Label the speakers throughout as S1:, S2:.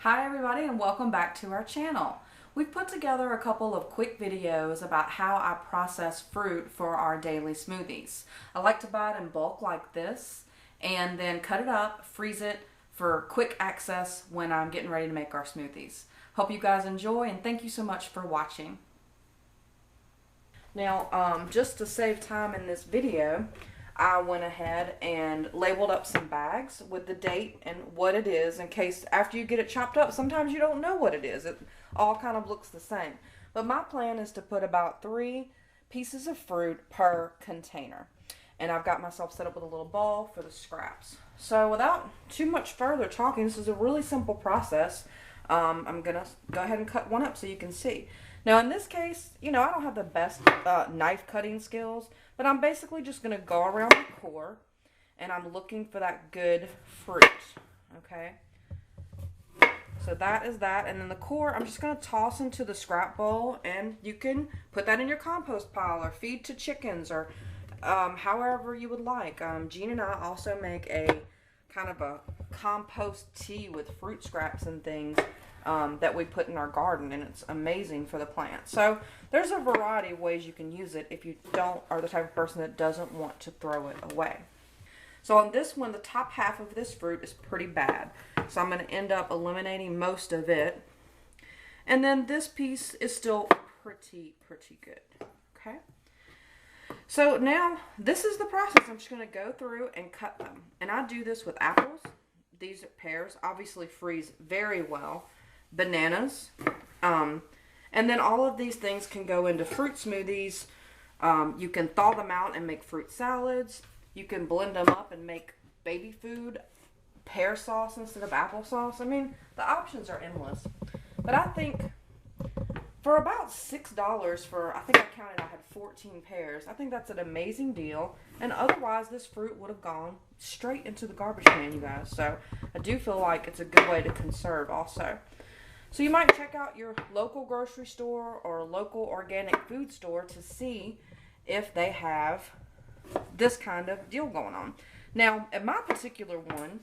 S1: Hi everybody and welcome back to our channel. We've put together a couple of quick videos about how I process fruit for our daily smoothies. I like to buy it in bulk like this and then cut it up, freeze it for quick access when I'm getting ready to make our smoothies. Hope you guys enjoy and thank you so much for watching. Now, just to save time in this video, I went ahead and labeled up some bags with the date and what it is in case after you get it chopped up, sometimes you don't know what it is. It all kind of looks the same. But my plan is to put about 3 pieces of fruit per container. And I've got myself set up with a little bowl for the scraps. So without too much further talking, this is a really simple process. I'm going to go ahead and cut one up so you can see. Now in this case, I don't have the best knife cutting skills, but I'm basically just going to go around the core and I'm looking for that good fruit, okay? So that is that, and then the core I'm just going to toss into the scrap bowl, and you can put that in your compost pile or feed to chickens or however you would like. Jean and I also make a kind of a compost tea with fruit scraps and things that we put in our garden, and it's amazing for the plants. So there's a variety of ways you can use it if you are the type of person that doesn't want to throw it away. So on this one, the top half of this fruit is pretty bad, so I'm going to end up eliminating most of it, and then this piece is still pretty good. Okay, so now this is the process. I'm just going to go through and cut them, and I do this with apples. These pears obviously freeze very well, bananas, and then all of these things can go into fruit smoothies. You can thaw them out and make fruit salads. You can blend them up and make baby food, pear sauce instead of applesauce. I mean, the options are endless. But I think for about $6 for, I think I counted, I had 14 pears. I think that's an amazing deal. And otherwise, this fruit would have gone straight into the garbage can, you guys. So I do feel like it's a good way to conserve also. So you might check out your local grocery store or local organic food store to see if they have this kind of deal going on. Now, at my particular one,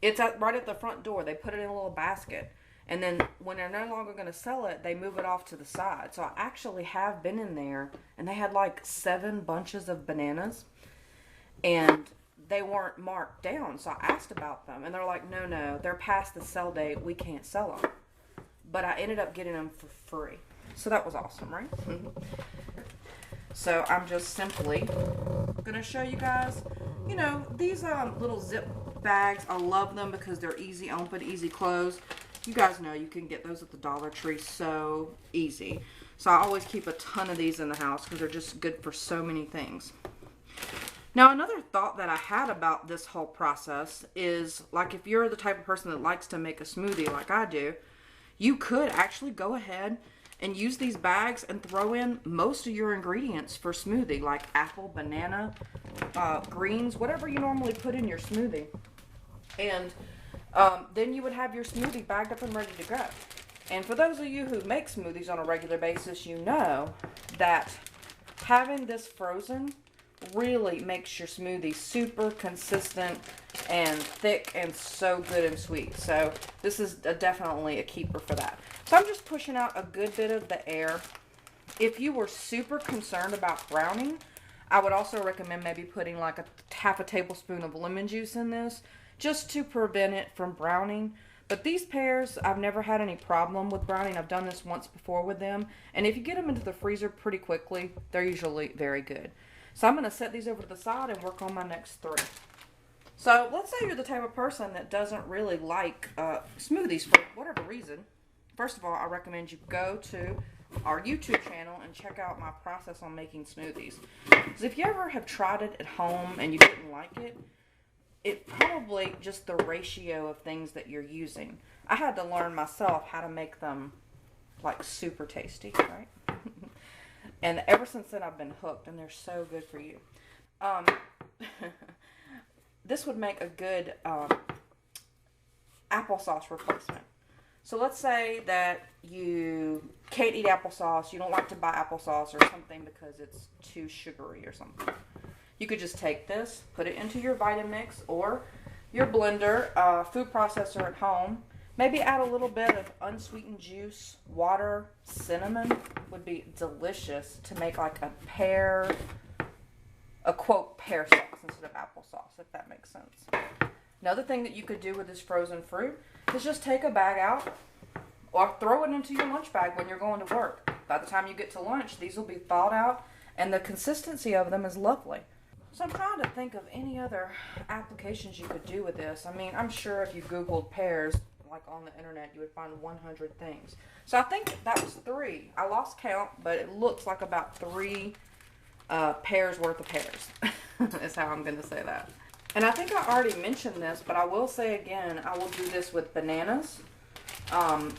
S1: it's right at the front door. They put it in a little basket. And then when they're no longer going to sell it, they move it off to the side. So I actually have been in there, and they had like 7 bunches of bananas. And they weren't marked down, so I asked about them, and they're like, no, they're past the sell date, we can't sell them. But I ended up getting them for free, so that was awesome, right? So I'm just simply gonna show you guys, these little zip bags. I love them because they're easy open, easy close. You guys know you can get those at the Dollar Tree so easy. So I always keep a ton of these in the house because they're just good for so many things. Now, another thought that I had about this whole process is, like, if you're the type of person that likes to make a smoothie like I do, you could actually go ahead and use these bags and throw in most of your ingredients for smoothie, like apple, banana, greens, whatever you normally put in your smoothie. And then you would have your smoothie bagged up and ready to go. And for those of you who make smoothies on a regular basis, you know that having this frozen really makes your smoothie super consistent and thick and so good and sweet. So this is definitely a keeper for that. So I'm just pushing out a good bit of the air. If you were super concerned about browning, I would also recommend maybe putting like half a tablespoon of lemon juice in this just to prevent it from browning. But these pears, I've never had any problem with browning. I've done this once before with them. And if you get them into the freezer pretty quickly, they're usually very good. So I'm going to set these over to the side and work on my next 3. So let's say you're the type of person that doesn't really like smoothies for whatever reason. First of all, I recommend you go to our YouTube channel and check out my process on making smoothies. Because if you ever have tried it at home and you didn't like it, it's probably just the ratio of things that you're using. I had to learn myself how to make them like super tasty, right? And ever since then, I've been hooked, and they're so good for you. This would make a good applesauce replacement. So let's say that you can't eat applesauce, you don't like to buy applesauce or something because it's too sugary or something. You could just take this, put it into your Vitamix or your blender, food processor at home, Maybe add a little bit of unsweetened juice, water, cinnamon would be delicious to make like a quote, pear sauce instead of applesauce, if that makes sense. Another thing that you could do with this frozen fruit is just take a bag out or throw it into your lunch bag when you're going to work. By the time you get to lunch, these will be thawed out and the consistency of them is lovely. So I'm trying to think of any other applications you could do with this. I mean, I'm sure if you Googled pears, like on the internet, you would find 100 things. So I think that was 3. I lost count, but it looks like about 3 pears worth of pears is how I'm going to say that. And I think I already mentioned this, but I will say again, I will do this with bananas.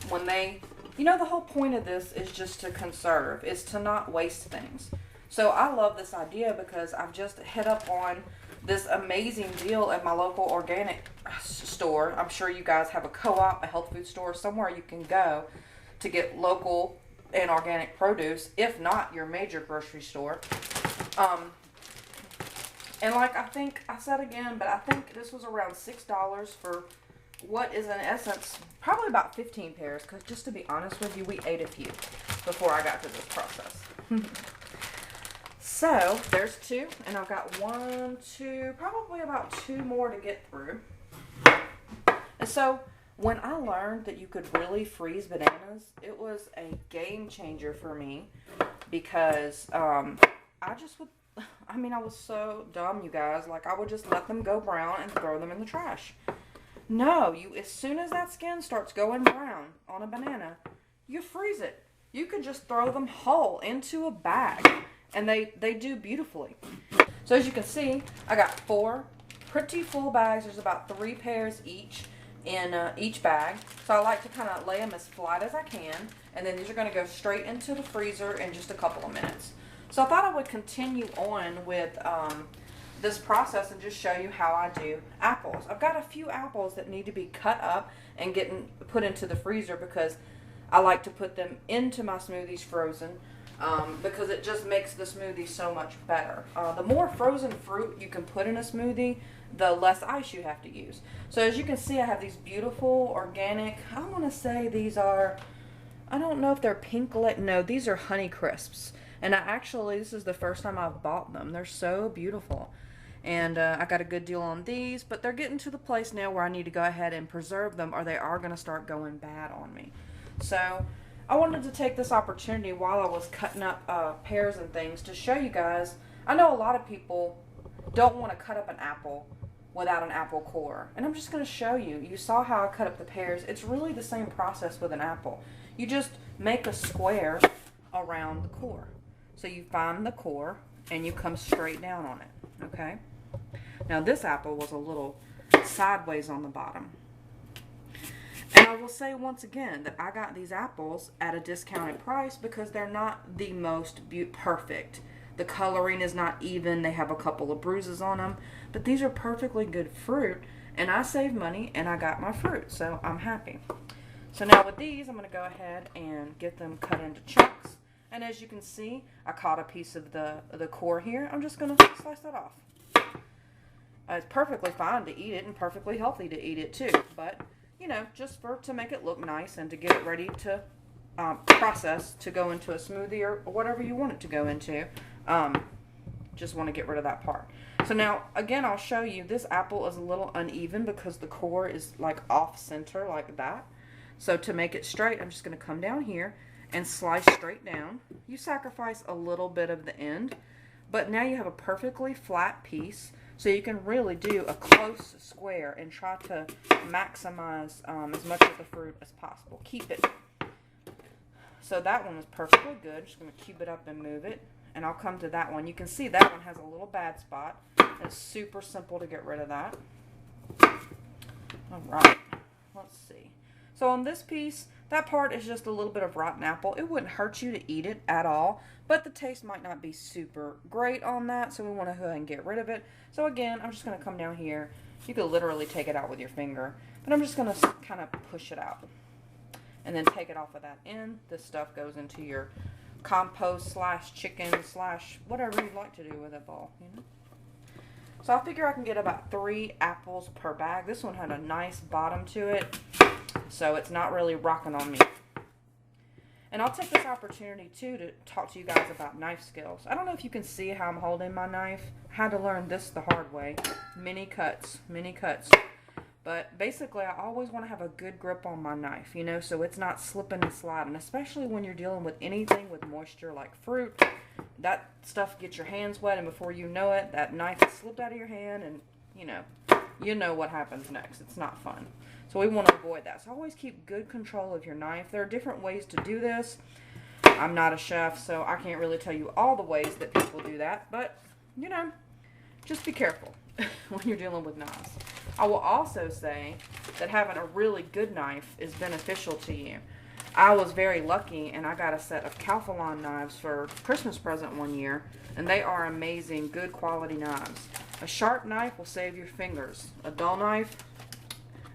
S1: When they, you know, the whole point of this is just to conserve, is to not waste things. So I love this idea because I've just hit up on this amazing deal at my local organic store. I'm sure you guys have a co-op, a health food store, somewhere you can go to get local and organic produce, if not your major grocery store. And like I think I said again, but I think this was around $6 for what is in essence probably about 15 pears, because just to be honest with you, we ate a few before I got to this process. So there's 2, and I've got 1, 2, probably about 2 more to get through. And so when I learned that you could really freeze bananas, it was a game changer for me, because I was so dumb, you guys. Like, I would just let them go brown and throw them in the trash. No, as soon as that skin starts going brown on a banana, you freeze it. You can just throw them whole into a bag, and they do beautifully. So as you can see, I got 4 pretty full bags. There's about 3 pears each in each bag. So I like to kind of lay them as flat as I can, and then these are going to go straight into the freezer in just a couple of minutes. So I thought I would continue on with this process and just show you how I do apples. I've got a few apples that need to be cut up and put into the freezer, because I like to put them into my smoothies frozen, because it just makes the smoothie so much better. The more frozen fruit you can put in a smoothie, the less ice you have to use. So as you can see, I have these beautiful organic, I want to say these are, I don't know if they're pink, no, these are Honey Crisps. And this is the first time I've bought them. They're so beautiful. And I got a good deal on these, but they're getting to the place now where I need to go ahead and preserve them, or they are going to start going bad on me. So I wanted to take this opportunity while I was cutting up pears and things to show you guys. I know a lot of people don't want to cut up an apple without an apple core. And I'm just going to show you. You saw how I cut up the pears. It's really the same process with an apple. You just make a square around the core. So you find the core and you come straight down on it, okay? Now this apple was a little sideways on the bottom. And I will say once again that I got these apples at a discounted price because they're not the most perfect. The coloring is not even. They have a couple of bruises on them. But these are perfectly good fruit. And I saved money and I got my fruit. So I'm happy. So now with these, I'm going to go ahead and get them cut into chunks. And as you can see, I caught a piece of the core here. I'm just going to slice that off. It's perfectly fine to eat it and perfectly healthy to eat it too. But, you know, just to make it look nice and to get it ready to process to go into a smoothie or whatever you want it to go into. Just want to get rid of that part. So now, again, I'll show you. This apple is a little uneven because the core is like off center like that. So to make it straight, I'm just going to come down here and slice straight down. You sacrifice a little bit of the end, but now you have a perfectly flat piece, so you can really do a close square and try to maximize as much of the fruit as possible. Keep it. So that one is perfectly good. Just going to cube it up and move it, and I'll come to that one. You can see that one has a little bad spot. It's super simple to get rid of that. All right, let's see. So on this piece, that part is just a little bit of rotten apple. It wouldn't hurt you to eat it at all, but the taste might not be super great on that, so we want to go ahead and get rid of it. So again, I'm just going to come down here. You could literally take it out with your finger, but I'm just going to kind of push it out. And then take it off of that end. This stuff goes into your compost slash chicken slash whatever you'd like to do with it bowl, you know? So I figure I can get about 3 apples per bag. This one had a nice bottom to it. so it's not really rocking on me. And I'll take this opportunity too to talk to you guys about knife skills. I don't know if you can see how I'm holding my knife. I had to learn this the hard way. Many cuts, many cuts. But basically, I always want to have a good grip on my knife, you know, so it's not slipping and sliding, especially when you're dealing with anything with moisture like fruit. That stuff gets your hands wet, and before you know it, that knife has slipped out of your hand, and, you know what happens next. It's not fun. So we want to avoid that. So always keep good control of your knife. There are different ways to do this. I'm not a chef, so I can't really tell you all the ways that people do that, but, just be careful when you're dealing with knives. I will also say that having a really good knife is beneficial to you. I was very lucky, and I got a set of Calphalon knives for Christmas present one year, and they are amazing, good quality knives. A sharp knife will save your fingers. A dull knife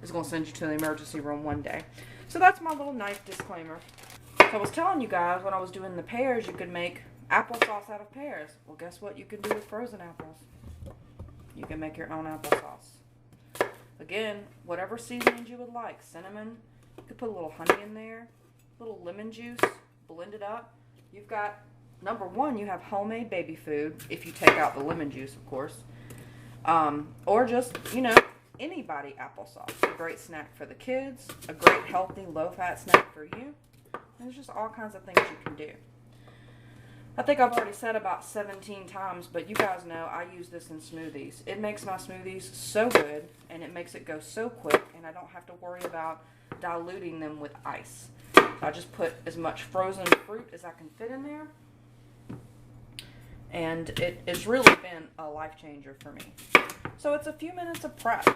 S1: is going to send you to the emergency room one day. So that's my little knife disclaimer. So I was telling you guys when I was doing the pears, you could make applesauce out of pears. Well, guess what you can do with frozen apples? You can make your own applesauce. Again, whatever seasonings you would like. Cinnamon, you could put a little honey in there, a little lemon juice, blend it up. You've got, number one, you have homemade baby food, if you take out the lemon juice, of course. Or just, anybody applesauce. A great snack for the kids, a great healthy, low-fat snack for you. There's just all kinds of things you can do. I think I've already said about 17 times, but you guys know I use this in smoothies. It makes my smoothies so good, and it makes it go so quick, and I don't have to worry about diluting them with ice. I just put as much frozen fruit as I can fit in there, and it's really been a life changer for me. So it's a few minutes of prep,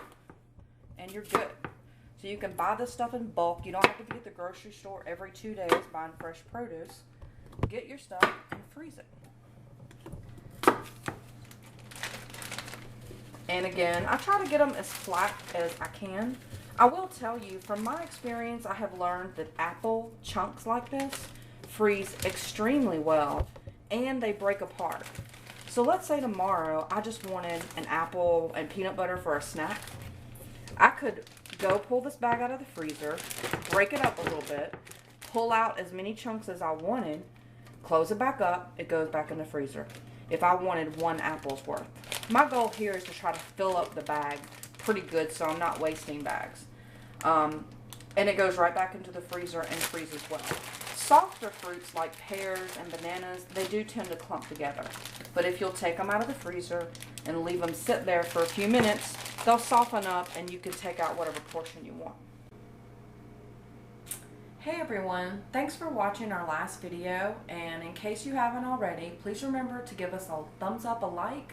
S1: and you're good. So you can buy this stuff in bulk. You don't have to be at the grocery store every 2 days buying fresh produce. Get your stuff and freeze it. And again, I try to get them as flat as I can. I will tell you, from my experience, I have learned that apple chunks like this freeze extremely well, and they break apart. So let's say tomorrow I just wanted an apple and peanut butter for a snack. I could go pull this bag out of the freezer, break it up a little bit, pull out as many chunks as I wanted, close it back up, it goes back in the freezer. If I wanted 1 apple's worth. My goal here is to try to fill up the bag pretty good so I'm not wasting bags. And it goes right back into the freezer and freezes well. Softer fruits like pears and bananas, they do tend to clump together. But if you'll take them out of the freezer and leave them sit there for a few minutes, they'll soften up and you can take out whatever portion you want. Hey everyone, thanks for watching our last video, and in case you haven't already, please remember to give us a thumbs up, a like,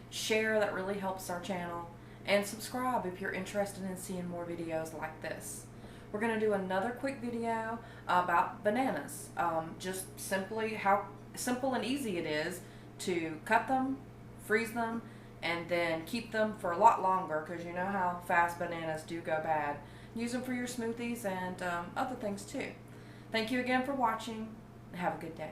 S1: share, that really helps our channel, and subscribe if you're interested in seeing more videos like this. We're going to do another quick video about bananas, just simply how simple and easy it is to cut them, freeze them, and then keep them for a lot longer, because you know how fast bananas do go bad. Use them for your smoothies and other things too. Thank you again for watching. Have a good day.